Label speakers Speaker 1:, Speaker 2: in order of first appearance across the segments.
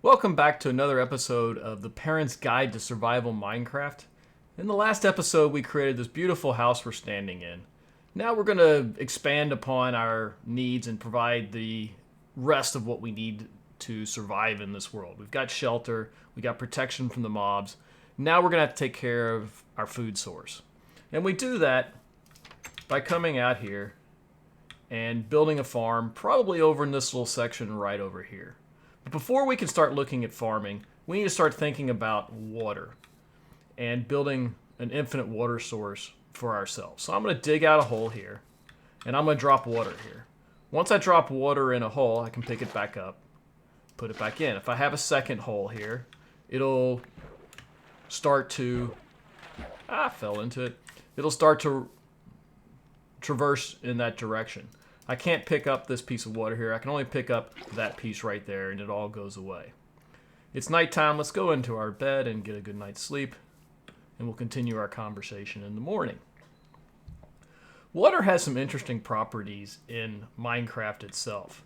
Speaker 1: Welcome back to another episode of The Parent's Guide to Survival Minecraft. In the last episode, we created this beautiful house we're standing in. Now we're going to expand upon our needs and provide the rest of what we need to survive in this world. We've got shelter, we got protection from the mobs. Now we're going to have to take care of our food source. And we do that by coming out here and building a farm, probably over in this little section right over here. But before we can start looking at farming, we need to start thinking about water and building an infinite water source for ourselves. So I'm going to dig out a hole here, and I'm going to drop water here. Once I drop water in a hole, I can pick it back up, put it back in. If I have a second hole here, it'll start to... I fell into it. It'll start to traverse in that direction. I can't pick up this piece of water here. I can only pick up that piece right there, and it all goes away. It's nighttime. Let's go into our bed and get a good night's sleep, and we'll continue our conversation in the morning. Water has some interesting properties in Minecraft itself.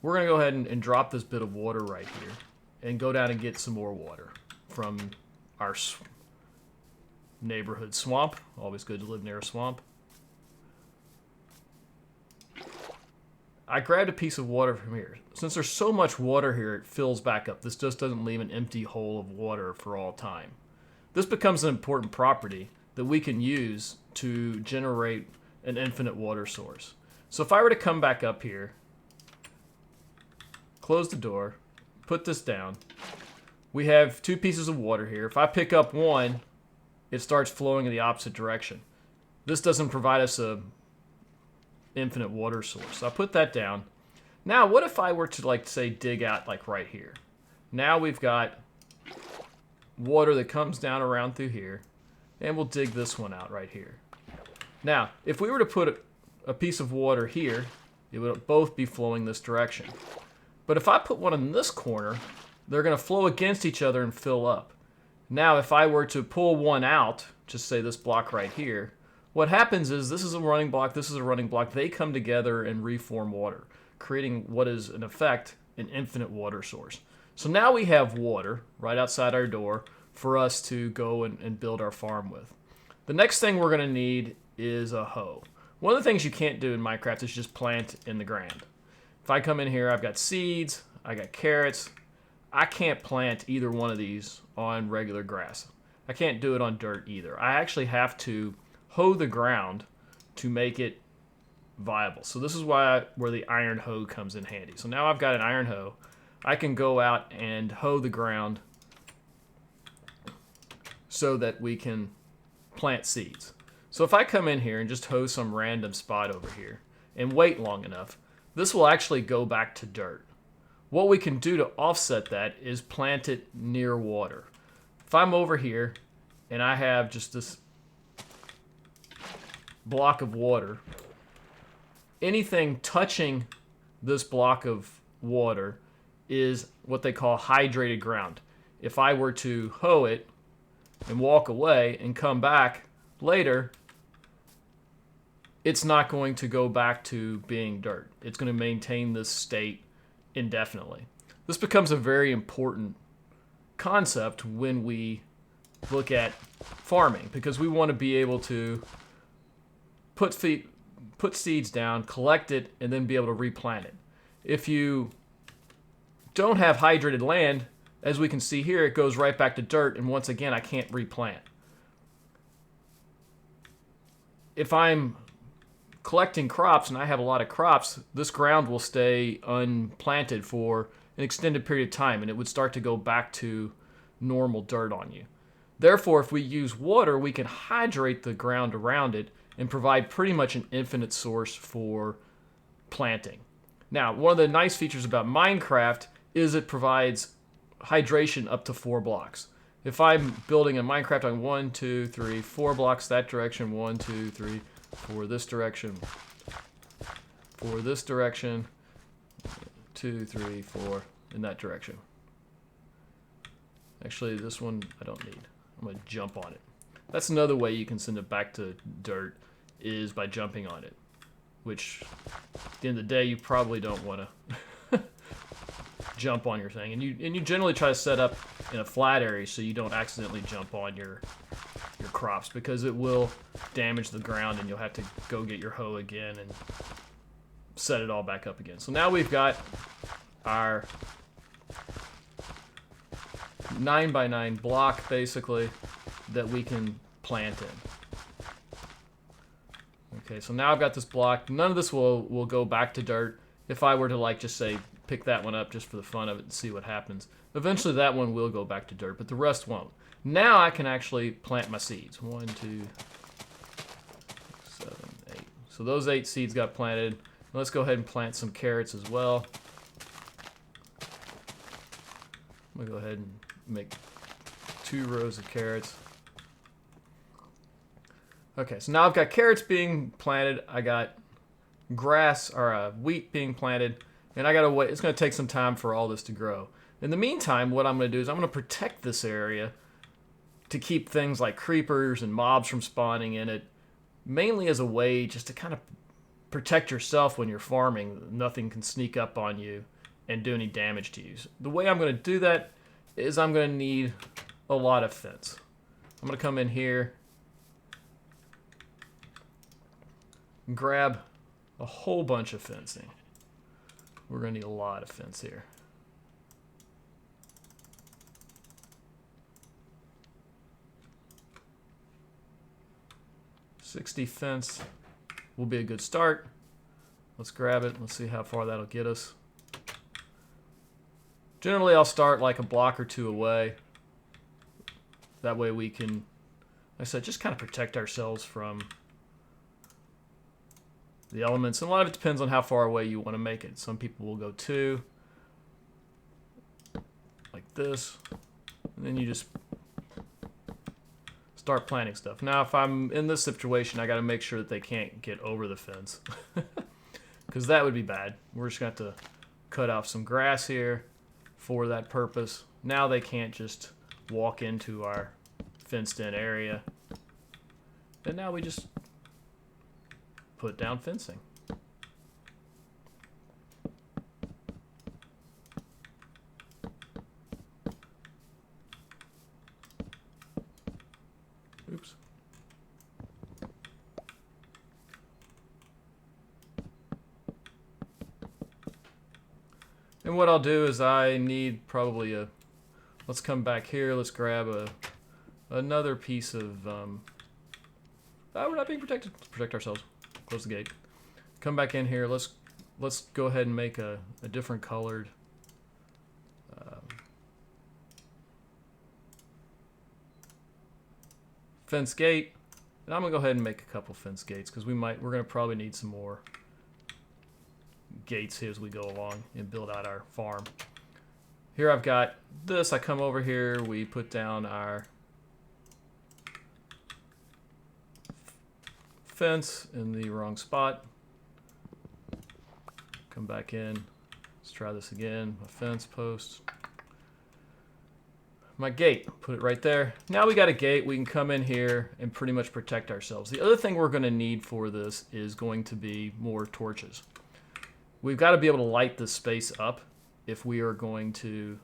Speaker 1: We're going to go ahead and drop this bit of water right here and go down and get some more water from our neighborhood swamp. Always good to live near a swamp. I grabbed a piece of water from here. Since there's so much water here, it fills back up. This just doesn't leave an empty hole of water for all time. This becomes an important property that we can use to generate an infinite water source. So if I were to come back up here, close the door, put this down, we have two pieces of water here. If I pick up one, it starts flowing in the opposite direction. This doesn't provide us a infinite water source. So I put that down. Now, what if I were to, say, dig out, right here? Now we've got water that comes down around through here, and we'll dig this one out right here. Now, if we were to put a piece of water here, it would both be flowing this direction. But if I put one in this corner, they're going to flow against each other and fill up. Now, if I were to pull one out, just say this block right here, what happens is this is a running block, this is a running block. They come together and reform water, creating what is, in effect, an infinite water source. So now we have water right outside our door for us to go and build our farm with. The next thing we're going to need is a hoe. One of the things you can't do in Minecraft is just plant in the ground. If I come in here, I've got seeds, I got carrots. I can't plant either one of these on regular grass. I can't do it on dirt either. I actually have to hoe the ground to make it viable. So this is where the iron hoe comes in handy. So now I've got an iron hoe. I can go out and hoe the ground so that we can plant seeds. So if I come in here and just hoe some random spot over here and wait long enough, this will actually go back to dirt. What we can do to offset that is plant it near water. If I'm over here and I have just this block of water, anything touching this block of water is what they call hydrated ground. If I were to hoe it and walk away and come back later, it's not going to go back to being dirt. It's going to maintain this state indefinitely. This becomes a very important concept when we look at farming, because we want to be able to put seeds down, collect it, and then be able to replant it. If you don't have hydrated land, as we can see here, it goes right back to dirt, and once again, I can't replant. If I'm collecting crops and I have a lot of crops, this ground will stay unplanted for an extended period of time, and it would start to go back to normal dirt on you. Therefore, if we use water, we can hydrate the ground around it and provide pretty much an infinite source for planting. Now, one of the nice features about Minecraft is it provides hydration up to 4 blocks. If I'm building a Minecraft on 1, 2, 3, 4 blocks that direction, 1, 2, 3, 4 this direction, 4 this direction, 2, 3, 4 in that direction. Actually, this one I don't need. I'm going to jump on it. That's another way you can send it back to dirt, is by jumping on it, which at the end of the day you probably don't want to jump on your thing. And you generally try to set up in a flat area so you don't accidentally jump on your crops, because it will damage the ground and you'll have to go get your hoe again and set it all back up again. So now we've got our 9x9 block basically that we can plant in. Okay, so now I've got this block. None of this will go back to dirt. If I were to, like, just say pick that one up just for the fun of it and see what happens, eventually that one will go back to dirt, but the rest won't. Now I can actually plant my seeds. 1, 2, 7, 8. So those 8 seeds got planted. Let's go ahead and plant some carrots as well. I'm gonna go ahead and make 2 rows of carrots. Okay, so now I've got carrots being planted. I got grass or wheat being planted, and I gotta wait. It's gonna take some time for all this to grow. In the meantime, what I'm gonna do is I'm gonna protect this area to keep things like creepers and mobs from spawning in it, mainly as a way just to kind of protect yourself when you're farming. Nothing can sneak up on you and do any damage to you. So the way I'm going to do that is I'm going to need a lot of fence. I'm going to come in here, grab a whole bunch of fencing. We're going to need a lot of fence here. $60 fence will be a good start. Let's grab it. Let's see how far that'll get us. Generally, I'll start like a block or 2 away. That way we can, like I said, just kind of protect ourselves from the elements. And a lot of it depends on how far away you want to make it. Some people will go 2, like this, and then you just start planting stuff. Now, if I'm in this situation, I got to make sure that they can't get over the fence, because that would be bad. We're just going to have to cut off some grass here for that purpose. Now they can't just walk into our fenced-in area. And now we just put down fencing. Oops. And what I'll do is I need probably a, let's come back here, let's grab another piece of, we're not being protected, let's protect ourselves. Close the gate. Come back in here, let's go ahead and make a different colored fence gate. And I'm gonna go ahead and make a couple fence gates, because we're gonna probably need some more gates here as we go along and build out our farm. Here I've got this. I come over here, we put down our fence in the wrong spot. Come back in. Let's try this again. My fence post. My gate, put it right there. Now we got a gate. We can come in here and pretty much protect ourselves. The other thing we're going to need for this is going to be more torches. We've got to be able to light this space up if we are going to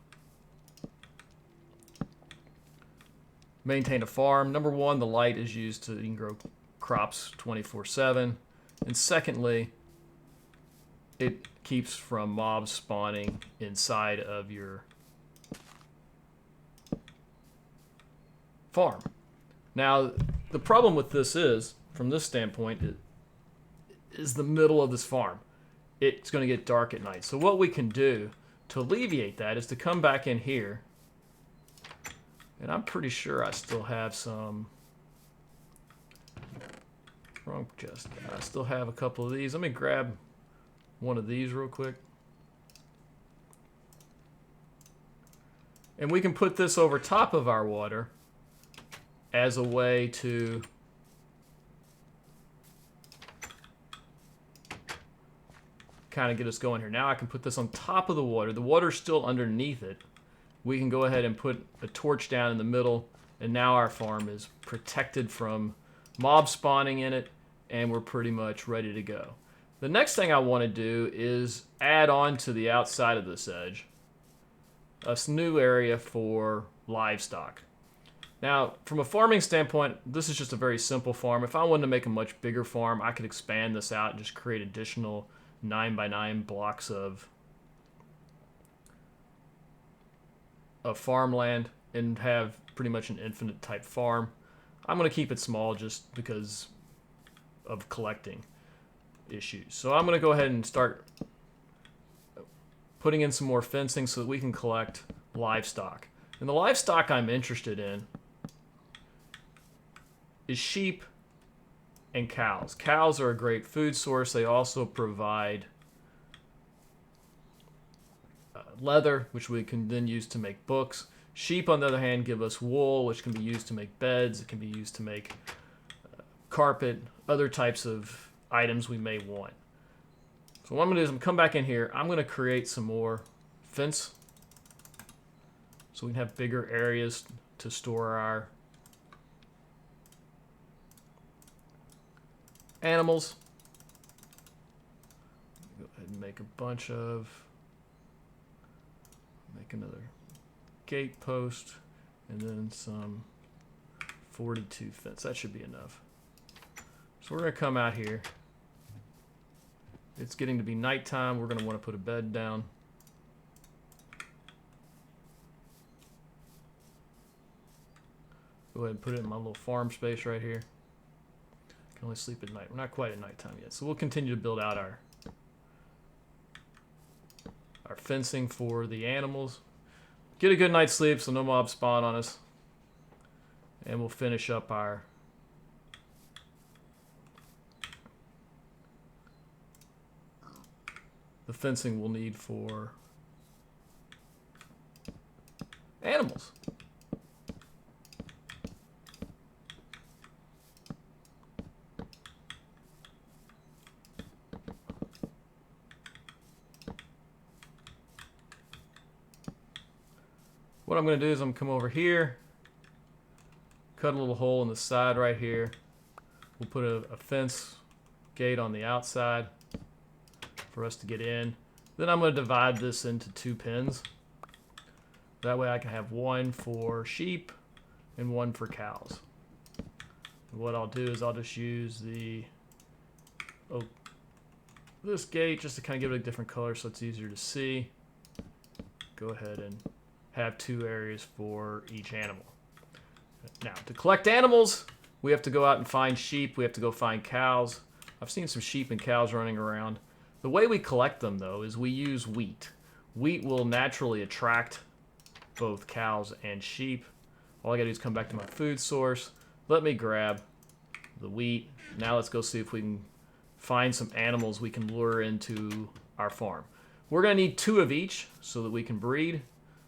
Speaker 1: maintain a farm. Number one, the light is used to, you can grow crops 24/7. And secondly, it keeps from mobs spawning inside of your farm. Now, the problem with this is, from this standpoint, is the middle of this farm. It's going to get dark at night. So what we can do to alleviate that is to come back in here, and I'm pretty sure I still have some, wrong chest. I still have a couple of these. Let me grab one of these real quick. And we can put this over top of our water as a way to kind of get us going here. Now I can put this on top of the water. The water's still underneath it. We can go ahead and put a torch down in the middle, and now our farm is protected from mob spawning in it, and we're pretty much ready to go. The next thing I want to do is add on to the outside of this edge a new area for livestock. Now, from a farming standpoint, this is just a very simple farm. If I wanted to make a much bigger farm, I could expand this out and just create additional 9x9 blocks of farmland and have pretty much an infinite type farm. I'm going to keep it small just because of collecting issues. So I'm going to go ahead and start putting in some more fencing so that we can collect livestock. And the livestock I'm interested in is sheep and cows. Cows are a great food source. They also provide leather, which we can then use to make books. Sheep, on the other hand, give us wool, which can be used to make beds. It can be used to make carpet, other types of items we may want. So what I'm going to do is I'm going to come back in here. I'm going to create some more fence so we can have bigger areas to store our animals. Go ahead and make a bunch of, make another gate post, and then some 42 fence. That should be enough. So we're going to come out here. It's getting to be nighttime. We're going to want to put a bed down. Go ahead and put it in my little farm space right here. Can only sleep at night. We're not quite at nighttime yet. So we'll continue to build out our fencing for the animals. Get a good night's sleep so no mobs spawn on us. And we'll finish up the fencing we'll need for animals. What I'm going to do is I'm going to come over here, cut a little hole in the side right here. We'll put a fence gate on the outside for us to get in. Then I'm going to divide this into 2 pens. That way I can have one for sheep and one for cows. And what I'll do is I'll just use this gate just to kind of give it a different color so it's easier to see. Go ahead and have 2 areas for each animal. Now, to collect animals, we have to go out and find sheep. We have to go find cows. I've seen some sheep and cows running around. The way we collect them, though, is we use wheat. Wheat will naturally attract both cows and sheep. All I gotta do is come back to my food source. Let me grab the wheat. Now let's go see if we can find some animals we can lure into our farm. We're gonna need 2 of each so that we can breed.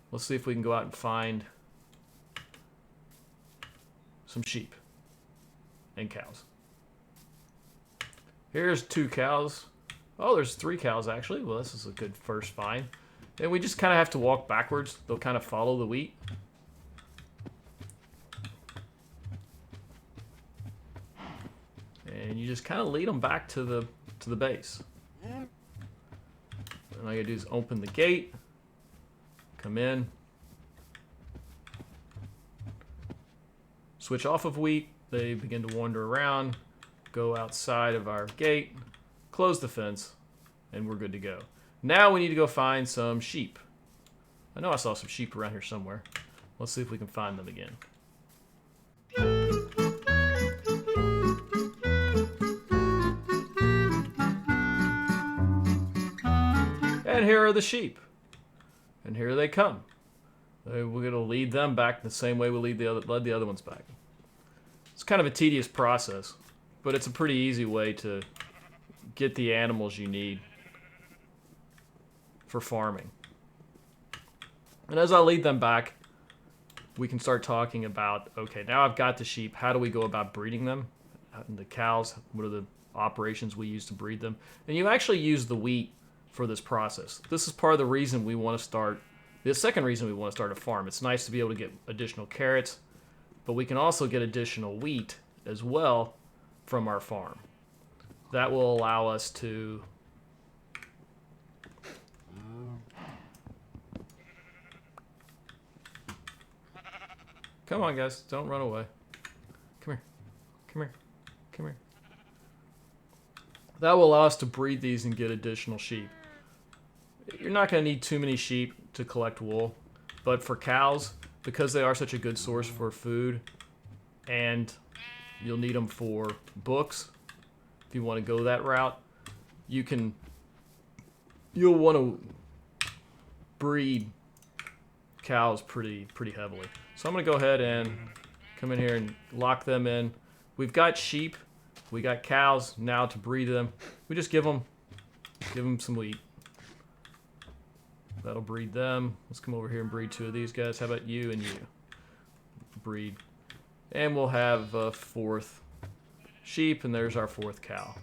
Speaker 1: Let's see if we can go out and find some sheep and cows. Here's 2 cows. Oh, there's 3 cows actually. Well, this is a good first find. And we just kind of have to walk backwards. They'll kind of follow the wheat. And you just kind of lead them back to the base. And all you gotta do is open the gate. Come in. Switch off of wheat. They begin to wander around. Go outside of our gate. Close the fence. And we're good to go. Now we need to go find some sheep. I know I saw some sheep around here somewhere. Let's see if we can find them again. And here are the sheep. And here they come. We're going to lead them back the same way we led the other ones back. It's kind of a tedious process, but it's a pretty easy way to get the animals you need for farming. And as I lead them back, we can start talking about, okay, now I've got the sheep. How do we go about breeding them? And the cows, what are the operations we use to breed them? And you actually use the wheat for this process. This is part of the reason we want to start, the second reason we want to start a farm. It's nice to be able to get additional carrots, but we can also get additional wheat as well from our farm. That will allow us to Come on, guys. Don't run away. Come here. Come here. Come here. That will allow us to breed these and get additional sheep. You're not going to need too many sheep to collect wool, but for cows, because they are such a good source for food, and you'll need them for books, if you want to go that route, you'll want to breed cows pretty heavily. So I'm going to go ahead and come in here and lock them in. We've got sheep, we got cows. Now to breed them, we just give them some wheat. That'll breed them. Let's come over here and breed 2 of these guys. How about you and you? Breed. And we'll have a 4th sheep, and there's our 4th cow.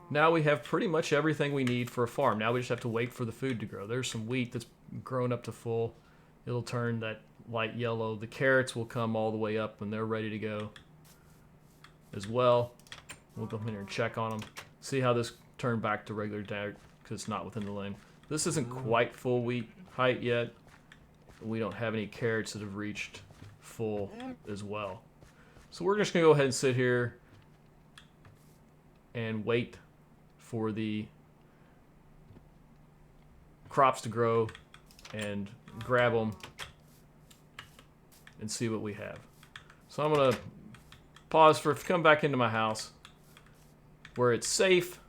Speaker 1: Now we have pretty much everything we need for a farm. Now we just have to wait for the food to grow. There's some wheat that's grown up to full. It'll turn that light yellow. The carrots will come all the way up when they're ready to go as well. We'll go in here and check on them. See how this turned back to regular dirt because it's not within the lane. This isn't quite full wheat height yet. We don't have any carrots that have reached full as well. So we're just going to go ahead and sit here and wait for the crops to grow and grab them and see what we have. So I'm going to pause for come back into my house where it's safe.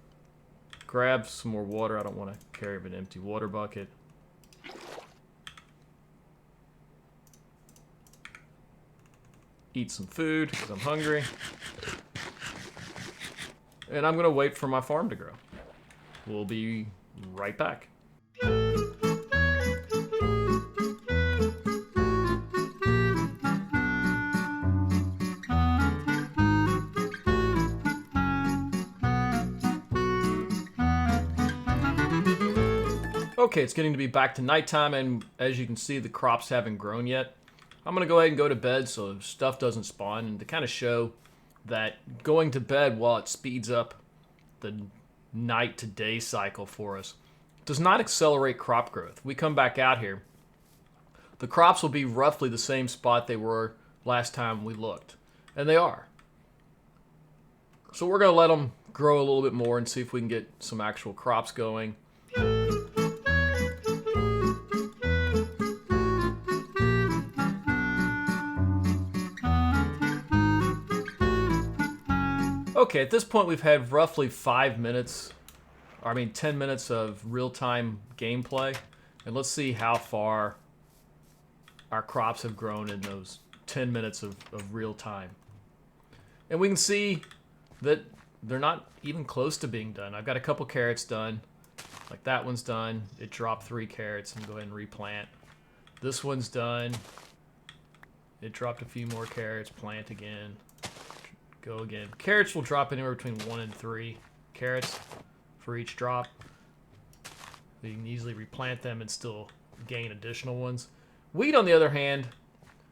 Speaker 1: Grab some more water. I don't want to carry an empty water bucket. Eat some food because I'm hungry. And I'm going to wait for my farm to grow. We'll be right back. Okay, it's getting to be back to nighttime, and as you can see, the crops haven't grown yet. I'm going to go ahead and go to bed so stuff doesn't spawn, and to kind of show that going to bed, while it speeds up the night to day cycle for us, does not accelerate crop growth. We come back out here, the crops will be roughly the same spot they were last time we looked, and they are. So we're going to let them grow a little bit more and see if we can get some actual crops going. Okay, at this point we've had roughly 10 minutes of real-time gameplay. And let's see how far our crops have grown in those 10 minutes of real time. And we can see that they're not even close to being done. I've got a couple carrots done. Like that one's done. It dropped 3 carrots and go ahead and replant. This one's done. It dropped a few more carrots, plant again. Go again. Carrots will drop anywhere between 1 and 3 carrots for each drop. So you can easily replant them and still gain additional ones. Wheat, on the other hand,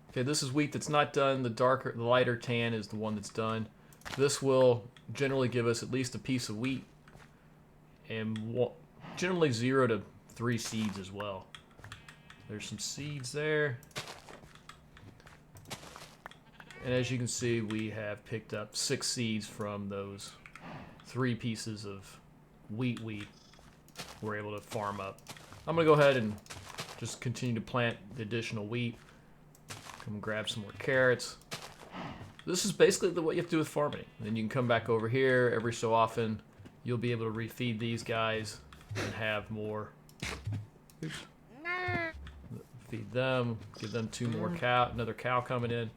Speaker 1: okay, this is wheat that's not done. The lighter tan is the one that's done. This will generally give us at least a piece of wheat and generally 0 to 3 seeds as well. There's some seeds there. And as you can see, we have picked up 6 seeds from those 3 pieces of wheat we're able to farm up. I'm going to go ahead and just continue to plant the additional wheat. Come grab some more carrots. This is basically what you have to do with farming. And then you can come back over here every so often. You'll be able to refeed these guys and have more. Oops. Feed them, give them 2 more another cow coming in.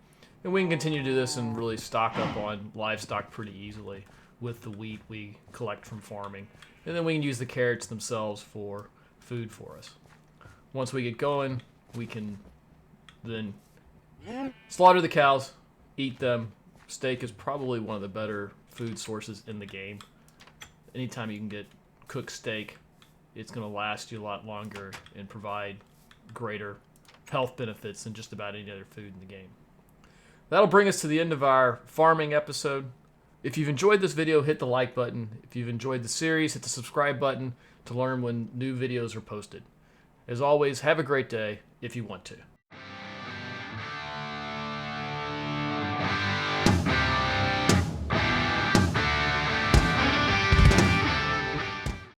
Speaker 1: And we can continue to do this and really stock up on livestock pretty easily with the wheat we collect from farming. And then we can use the carrots themselves for food for us. Once we get going, we can then slaughter the cows, eat them. Steak is probably one of the better food sources in the game. Anytime you can get cooked steak, it's going to last you a lot longer and provide greater health benefits than just about any other food in the game. That'll bring us to the end of our farming episode. If you've enjoyed this video, hit the like button. If you've enjoyed the series, hit the subscribe button to learn when new videos are posted. As always, have a great day if you want to.